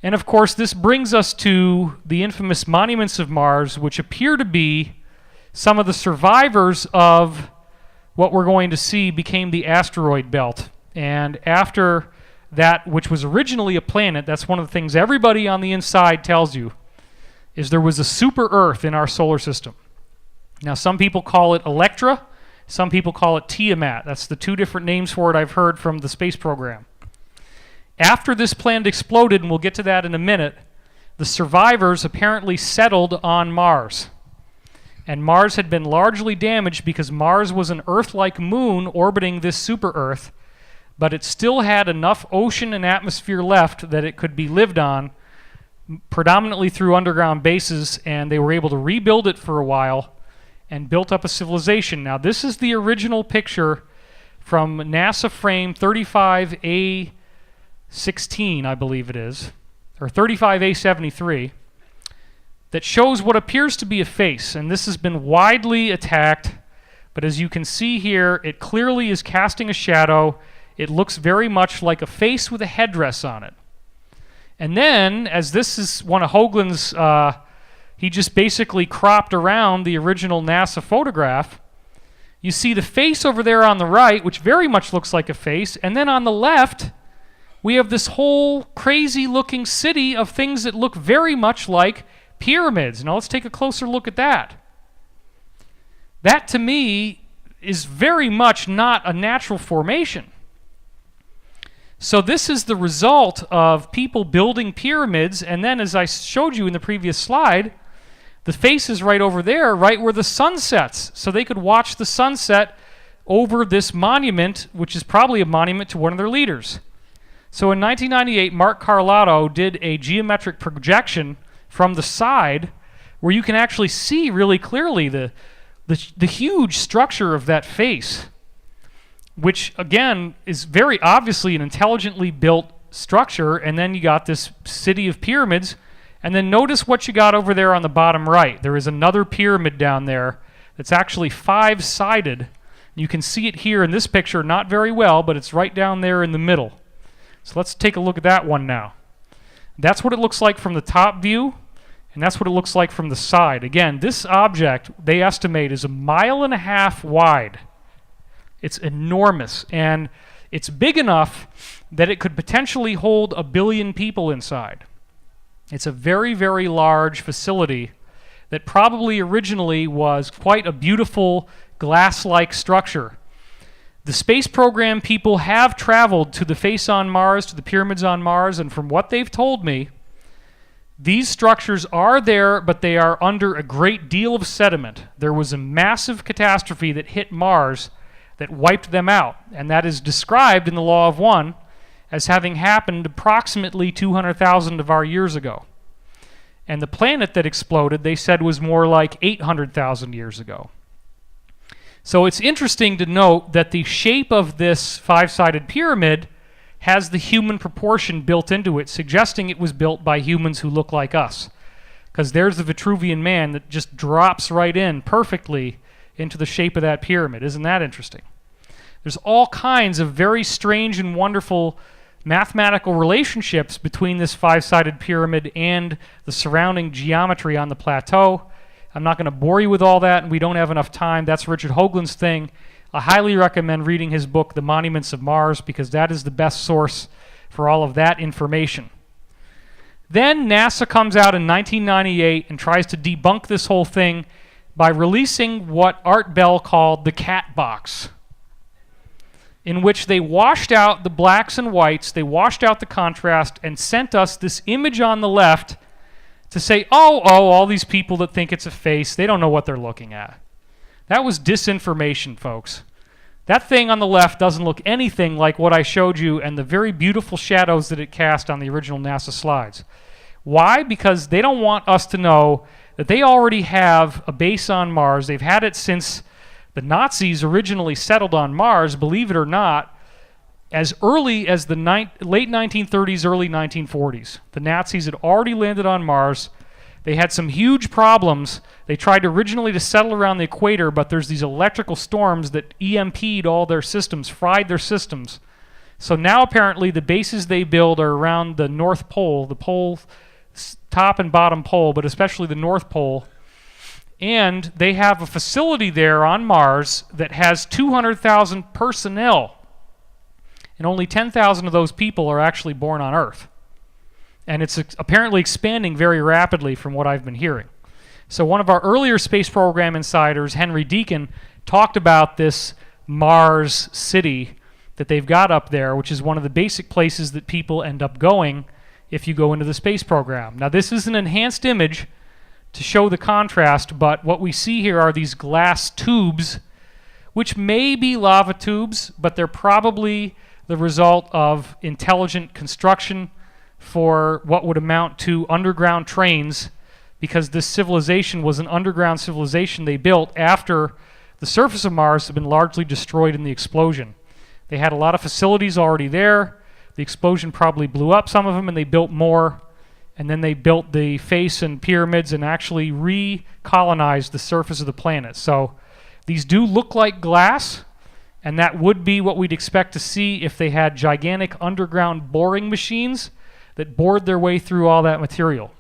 And of course, this brings us to the infamous monuments of Mars, which appear to be some of the survivors of what we're going to see became the asteroid belt. And after that, which was originally a planet, that's one of the things everybody on the inside tells you, is there was a super Earth in our solar system. Now, some people call it Electra, some people call it Tiamat. That's the two different names for it I've heard from the space program. After this planet exploded, and we'll get to that in a minute, the survivors apparently settled on Mars. And Mars had been largely damaged because Mars was an Earth-like moon orbiting this super-Earth, but it still had enough ocean and atmosphere left that it could be lived on, predominantly through underground bases, and they were able to rebuild it for a while and built up a civilization. Now, this is the original picture from NASA frame 35A16, I believe it is, or 35A73, that shows what appears to be a face. And this has been widely attacked, but as you can see here, it clearly is casting a shadow. It looks very much like a face with a headdress on it. And then, as this is one of Hoagland's, he just basically cropped around the original NASA photograph. You see the face over there on the right, which very much looks like a face, and then on the left, we have this whole crazy-looking city of things that look very much like pyramids. Now let's take a closer look at that. That, to me, is very much not a natural formation. So this is the result of people building pyramids, and then, as I showed you in the previous slide, the face is right over there, right where the sun sets, so they could watch the sunset over this monument, which is probably a monument to one of their leaders. So in 1998, Mark Carlotto did a geometric projection from the side where you can actually see really clearly the huge structure of that face, which, again, is very obviously an intelligently built structure. And then you got this city of pyramids. And then notice what you got over there on the bottom right. There is another pyramid down there that's actually five-sided. You can see it here in this picture, not very well, but it's right down there in the middle. So let's take a look at that one now. That's what it looks like from the top view, and that's what it looks like from the side. Again, this object, they estimate, is 1.5 miles wide. It's enormous, and it's big enough that it could potentially hold 1 billion people inside. It's a very, very large facility that probably originally was quite a beautiful glass-like structure. The space program people have traveled to the face on Mars, to the pyramids on Mars, and from what they've told me, these structures are there, but they are under a great deal of sediment. There was a massive catastrophe that hit Mars that wiped them out, and that is described in the Law of One as having happened approximately 200,000 of our years ago. And the planet that exploded, they said, was more like 800,000 years ago. So it's interesting to note that the shape of this five-sided pyramid has the human proportion built into it, suggesting it was built by humans who look like us. Because there's the Vitruvian Man that just drops right in perfectly into the shape of that pyramid. Isn't that interesting? There's all kinds of very strange and wonderful mathematical relationships between this five-sided pyramid and the surrounding geometry on the plateau. I'm not going to bore you with all that, and we don't have enough time. That's Richard Hoagland's thing. I highly recommend reading his book, The Monuments of Mars, because that is the best source for all of that information. Then NASA comes out in 1998 and tries to debunk this whole thing by releasing what Art Bell called the cat box, in which they washed out the blacks and whites, they washed out the contrast, and sent us this image on the left to say, oh, all these people that think it's a face, they don't know what they're looking at. That was disinformation, folks. That thing on the left doesn't look anything like what I showed you and the very beautiful shadows that it cast on the original NASA slides. Why? Because they don't want us to know that they already have a base on Mars. They've had it since the Nazis originally settled on Mars, believe it or not, as early as the late 1930s, early 1940s. The Nazis had already landed on Mars. They had some huge problems. They tried originally to settle around the equator, but there's these electrical storms that EMP'd all their systems, fried their systems. So now apparently the bases they build are around the North Pole, the pole, top and bottom pole, but especially the North Pole. And they have a facility there on Mars that has 200,000 personnel. And only 10,000 of those people are actually born on Earth. And it's apparently expanding very rapidly from what I've been hearing. So one of our earlier space program insiders, Henry Deacon, talked about this Mars city that they've got up there, which is one of the basic places that people end up going if you go into the space program. Now this is an enhanced image to show the contrast, but what we see here are these glass tubes, which may be lava tubes, but they're probably the result of intelligent construction for what would amount to underground trains, because this civilization was an underground civilization they built after the surface of Mars had been largely destroyed in the explosion. They had a lot of facilities already there. The explosion probably blew up some of them, and they built more, and then they built the face and pyramids and actually recolonized the surface of the planet. So these do look like glass, and that would be what we'd expect to see if they had gigantic underground boring machines that bored their way through all that material.